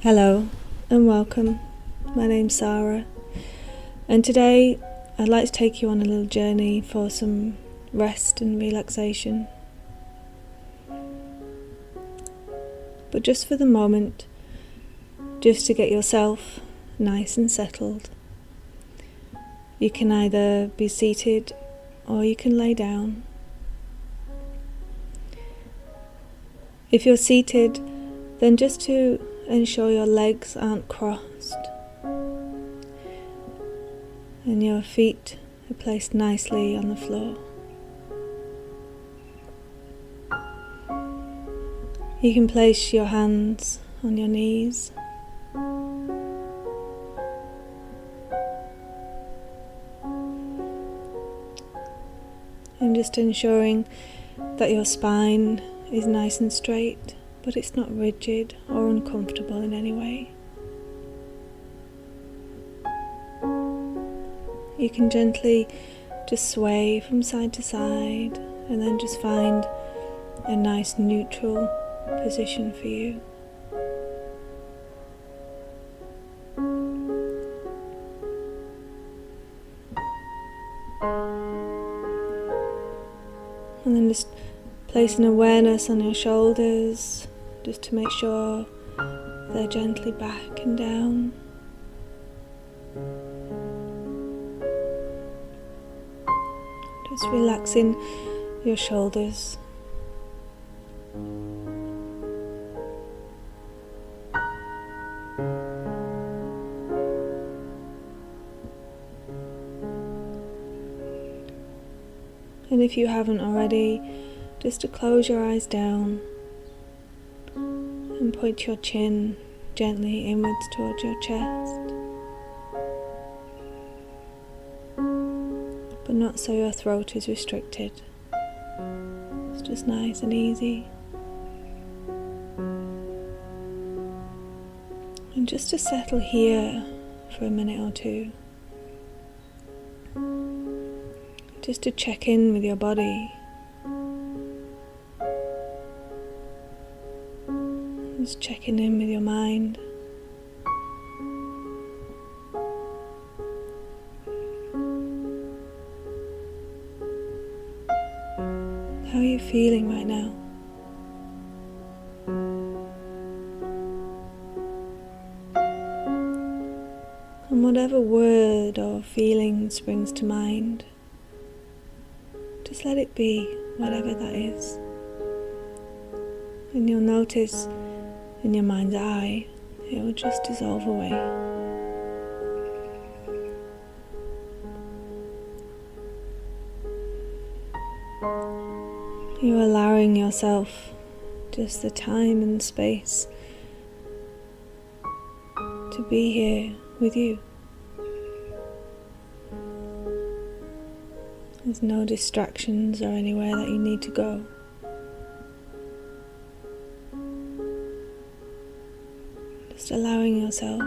Hello and welcome. My name's Sarah, and today I'd like to take you on a little journey for some rest and relaxation. But just for the moment, just to get yourself nice and settled. You can either be seated or you can lay down. If you're seated, then just to ensure your legs aren't crossed and your feet are placed nicely on the floor. You can place your hands on your knees and just ensuring that your spine is nice and straight, but it's not rigid or uncomfortable in any way. You can gently just sway from side to side and then just find a nice neutral position for you. And then just place an awareness on your shoulders, just to make sure they're gently back and down. Just relaxing your shoulders. And if you haven't already, just to close your eyes down and point your chin gently inwards towards your chest, but not so your throat is restricted. It's just nice and easy. And just to settle here for a minute or two, just to check in with your body. Just checking in with your mind. How are you feeling right now? And whatever word or feeling springs to mind, just let it be, whatever that is. And you'll notice in your mind's eye, it will just dissolve away. You're allowing yourself just the time and space to be here with you. There's no distractions or anywhere that you need to go. Just allowing yourself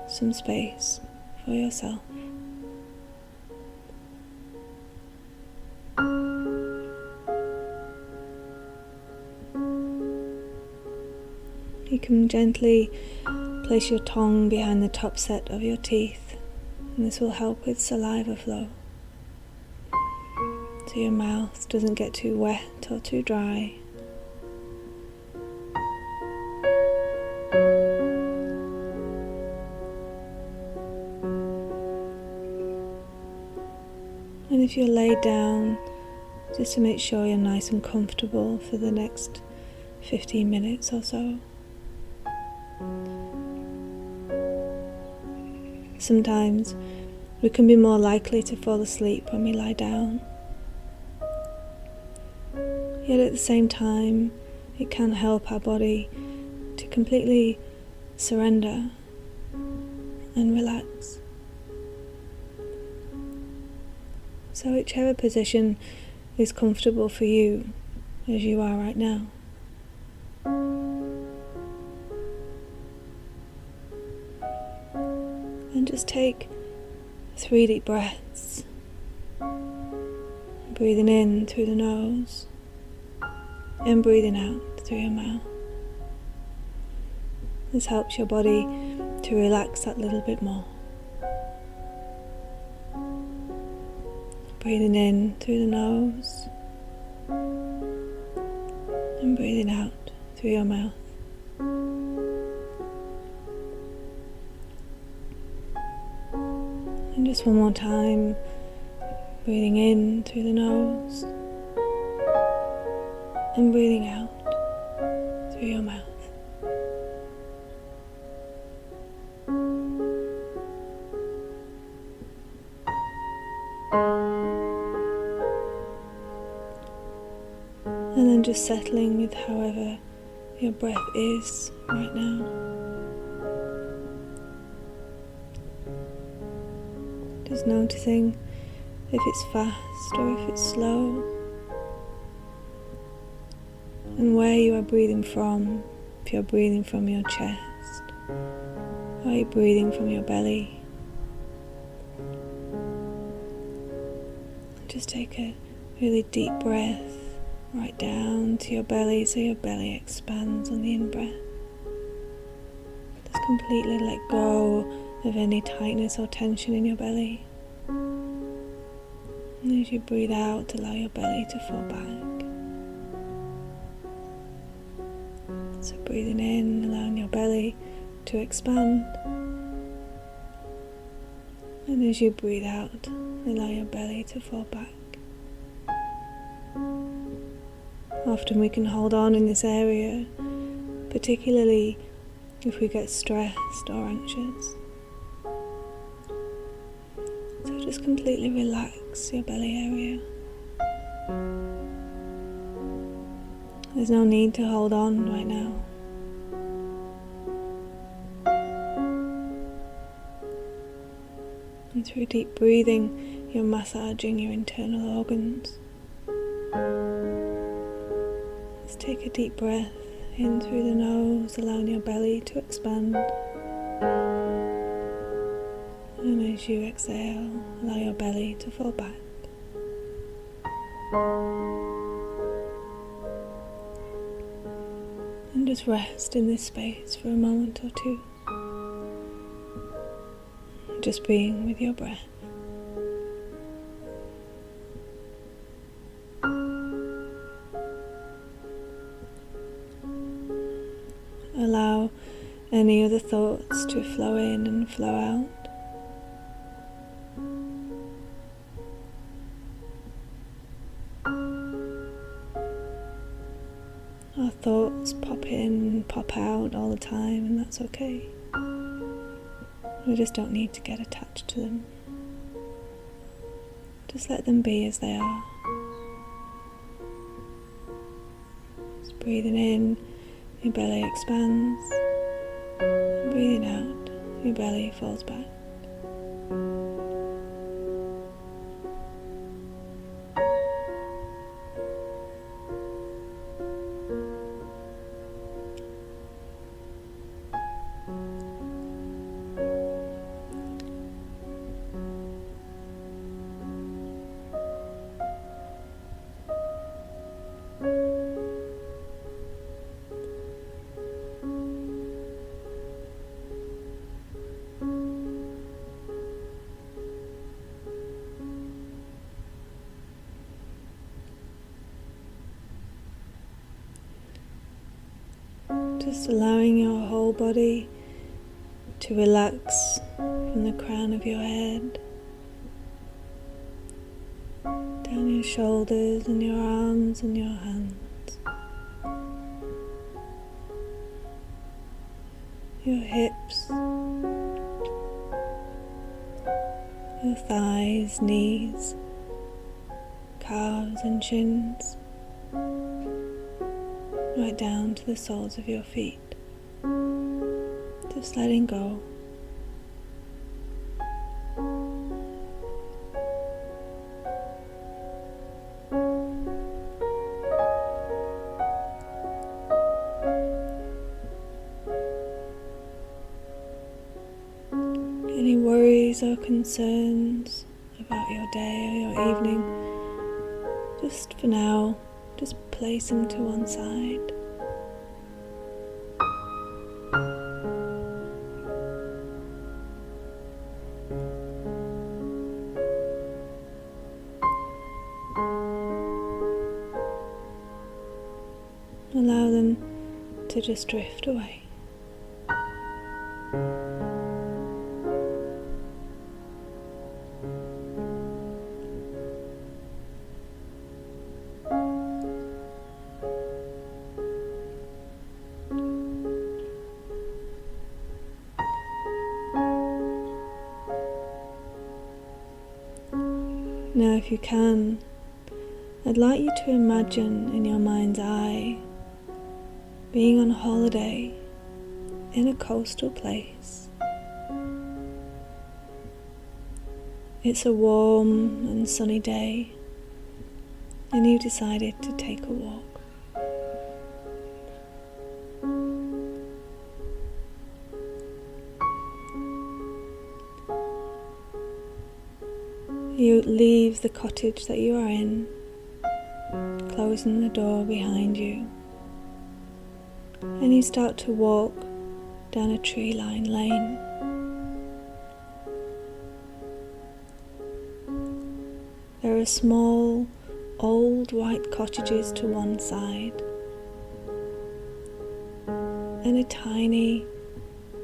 some space for yourself. You can gently place your tongue behind the top set of your teeth, and this will help with saliva flow, so your mouth doesn't get too wet or too dry. And if you're laid down, just to make sure you're nice and comfortable for the next 15 minutes or so. Sometimes we can be more likely to fall asleep when we lie down. Yet at the same time, it can help our body to completely surrender and relax. So whichever position is comfortable for you, as you are right now. And just take 3 deep breaths, breathing in through the nose and breathing out through your mouth. This helps your body to relax that little bit more. Breathing in through the nose and breathing out through your mouth. And just one more time, breathing in through the nose and breathing out through your mouth. And then just settling with however your breath is right now. Just noticing if it's fast or if it's slow, and where you are breathing from. If you're breathing from your chest, or you're breathing from your belly. Just take a really deep breath right down to your belly, so your belly expands on the in-breath. Just completely let go of any tightness or tension in your belly. And as you breathe out, allow your belly to fall back. So breathing in, allowing your belly to expand. And as you breathe out, allow your belly to fall back. Often we can hold on in this area, particularly if we get stressed or anxious. So just completely relax your belly area. There's no need to hold on right now. And through deep breathing, you're massaging your internal organs. Just take a deep breath in through the nose, allowing your belly to expand. And as you exhale, allow your belly to fall back. And just rest in this space for a moment or two. Just being with your breath. Allow any other thoughts to flow in and flow out. Our thoughts pop in and pop out all the time, and that's okay. We just don't need to get attached to them. Just let them be as they are. Just breathing in, your belly expands. And breathing out, your belly falls back. Just allowing your whole body to relax from the crown of your head, down your shoulders and your arms and your hands, your hips, your thighs, knees, calves and shins, right down to the soles of your feet. Just letting go. Any worries or concerns about your day or your evening, just for now, just place them to one side. to just drift away. Now, if you can, I'd like you to imagine in your mind's eye being on holiday in a coastal place. It's a warm and sunny day, and you decided to take a walk. You leave the cottage that you are in, closing the door behind you, and you start to walk down a tree-lined lane. There are small, old white cottages to one side, and a tiny,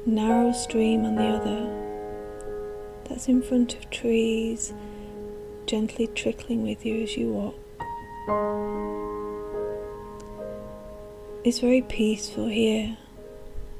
narrow stream on the other that's in front of trees, gently trickling with you as you walk. It's very peaceful here,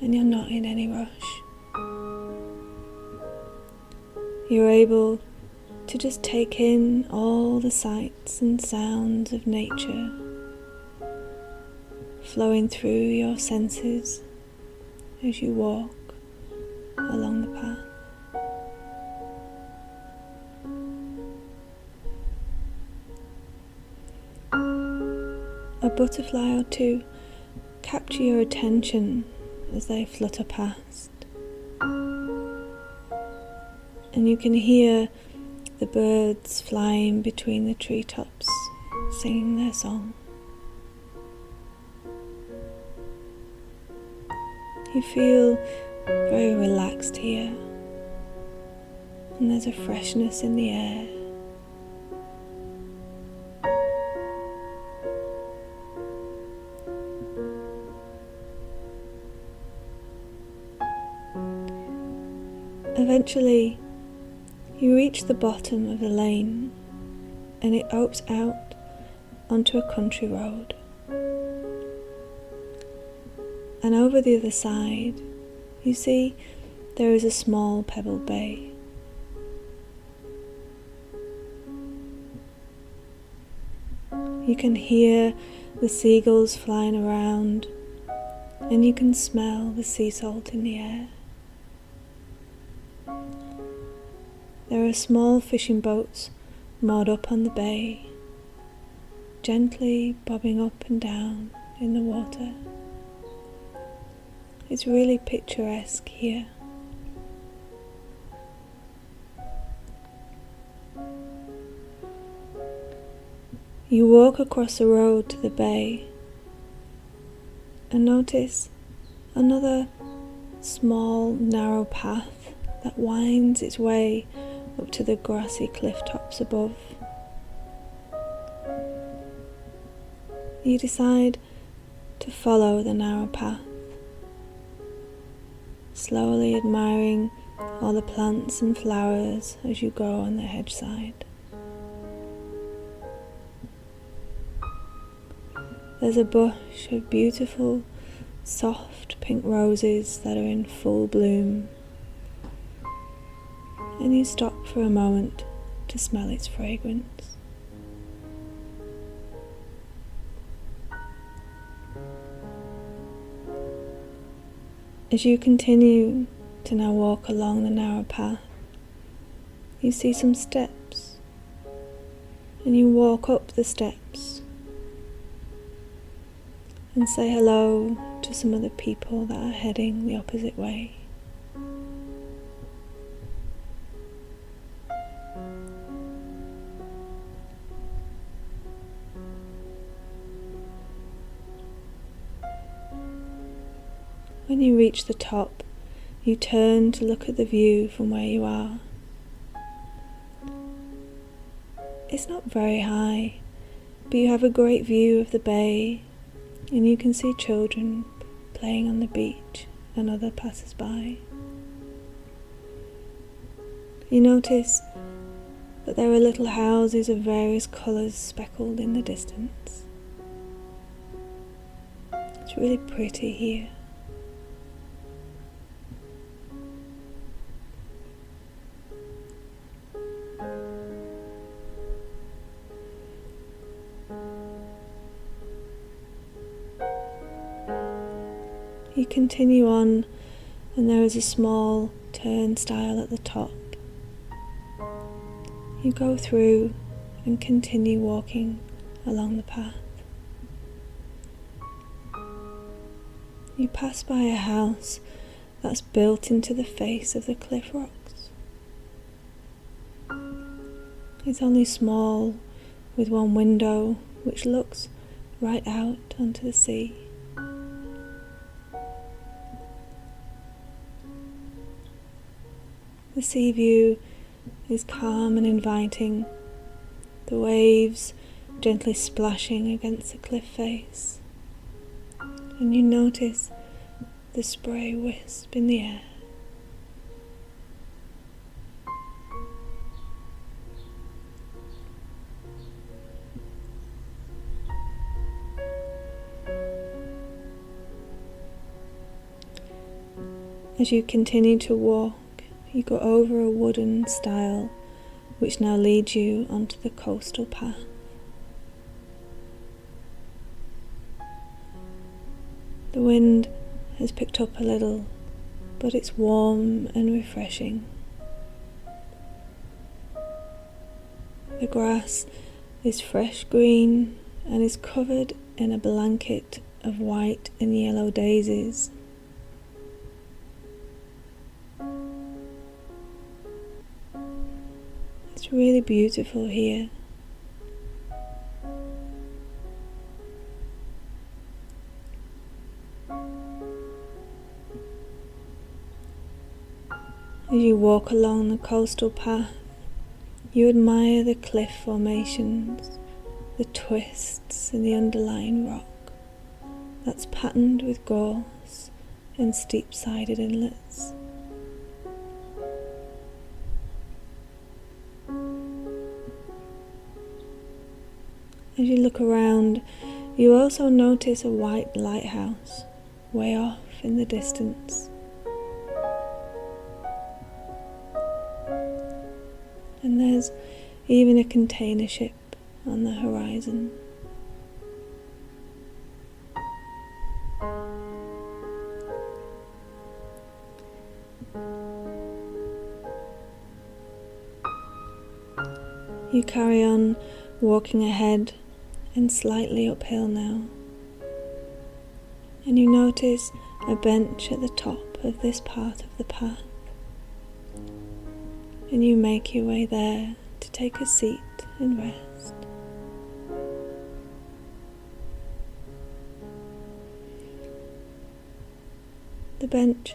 and you're not in any rush. You're able to just take in all the sights and sounds of nature flowing through your senses as you walk along the path. A butterfly or two capture your attention as they flutter past, and you can hear the birds flying between the treetops singing their song. You feel very relaxed here, and there's a freshness in the air. Eventually, you reach the bottom of the lane, and it opens out onto a country road. And over the other side, you see there is a small pebbled bay. You can hear the seagulls flying around, and you can smell the sea salt in the air. There are small fishing boats moored up on the bay, gently bobbing up and down in the water. It's really picturesque here. You walk across the road to the bay and notice another small, narrow path that winds its way up to the grassy cliff tops above. You decide to follow the narrow path, slowly admiring all the plants and flowers as you go on the hedge side. There's a bush of beautiful, soft pink roses that are in full bloom, and you stop for a moment to smell its fragrance. As you continue to now walk along the narrow path, you see some steps, and you walk up the steps and say hello to some of the people that are heading the opposite way. When you reach the top, you turn to look at the view from where you are. It's not very high, but you have a great view of the bay, and you can see children playing on the beach and other passers-by. You notice that there are little houses of various colours speckled in the distance. It's really pretty here. You continue on, and there is a small turnstile at the top. You go through and continue walking along the path. You pass by a house that's built into the face of the cliff rocks. It's only small, with one window which looks right out onto the sea. The sea view is calm and inviting, the waves gently splashing against the cliff face, and you notice the spray wisp in the air. As you continue to walk, you go over a wooden stile which now leads you onto the coastal path. The wind has picked up a little, but it's warm and refreshing. The grass is fresh green and is covered in a blanket of white and yellow daisies. It's really beautiful here. As you walk along the coastal path, you admire the cliff formations, the twists in the underlying rock that's patterned with gorse and steep-sided inlets. As you look around, you also notice a white lighthouse way off in the distance. And there's even a container ship on the horizon. You carry on walking ahead and slightly uphill now, and you notice a bench at the top of this part of the path, and you make your way there to take a seat and rest. The bench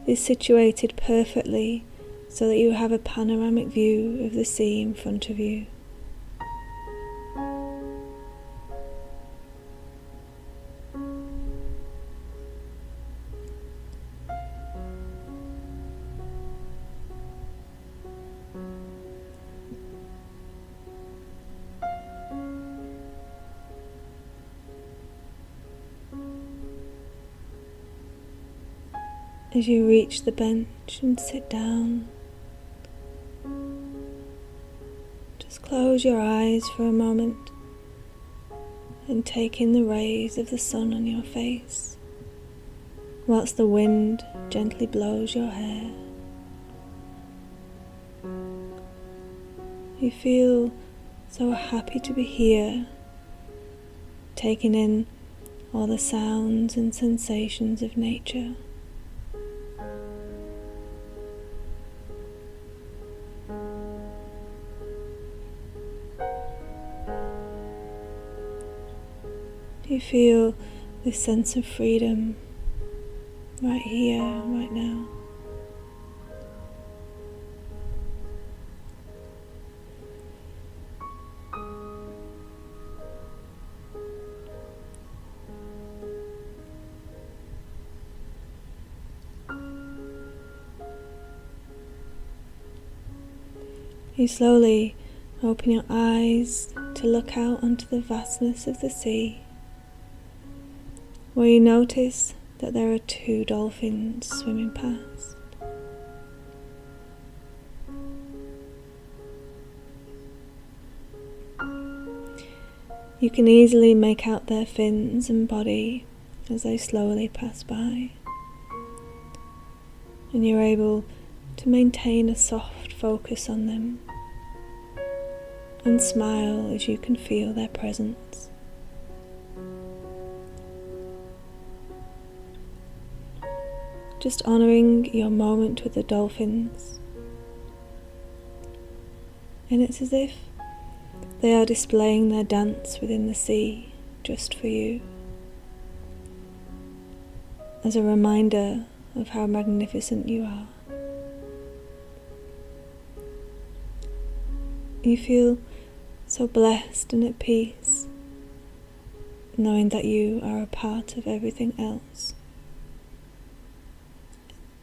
is situated perfectly so that you have a panoramic view of the sea in front of you. As you reach the bench and sit down, just close your eyes for a moment and take in the rays of the sun on your face, whilst the wind gently blows your hair. You feel so happy to be here, taking in all the sounds and sensations of nature. You feel this sense of freedom right here, right now. You slowly open your eyes to look out onto the vastness of the sea, where you notice that there are 2 dolphins swimming past. You can easily make out their fins and body as they slowly pass by, and you're able to maintain a soft focus on them and smile as you can feel their presence. Just honouring your moment with the dolphins, and it's as if they are displaying their dance within the sea just for you, as a reminder of how magnificent you are. You feel so blessed and at peace, knowing that you are a part of everything else,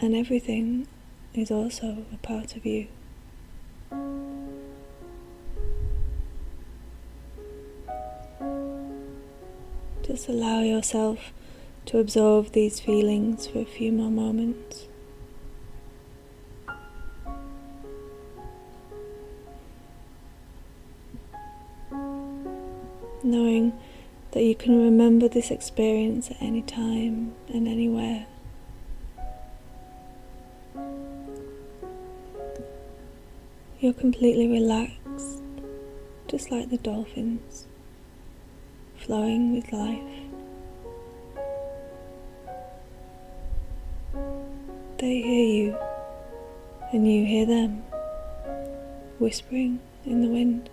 and everything is also a part of you. Just allow yourself to absorb these feelings for a few more moments. Knowing that you can remember this experience at any time and anywhere. You're completely relaxed, just like the dolphins, flowing with life. They hear you, and you hear them, whispering in the wind.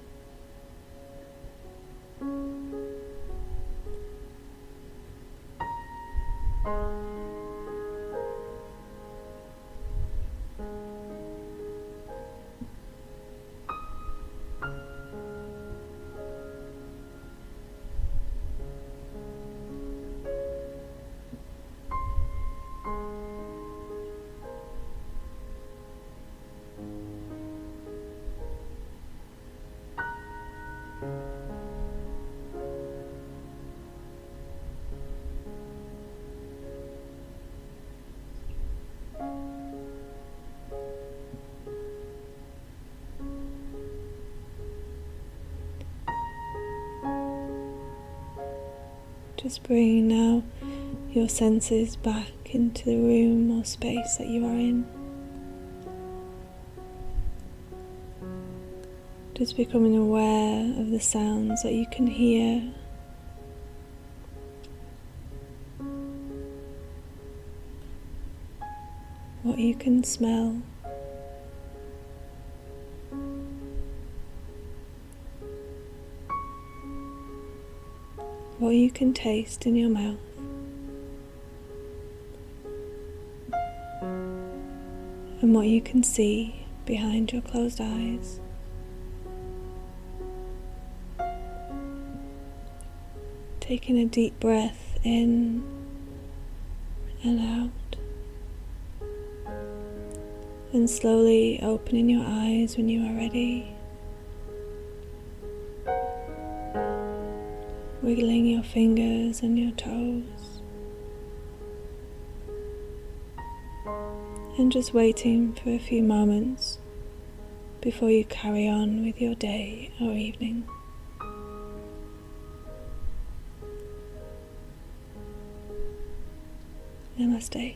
Just bringing now your senses back into the room or space that you are in. Just becoming aware of the sounds that you can hear. What you can smell. What you can taste in your mouth. And what you can see behind your closed eyes. Taking a deep breath in and out, and slowly opening your eyes when you are ready. Wiggling your fingers and your toes, and just waiting for a few moments before you carry on with your day or evening. Namaste.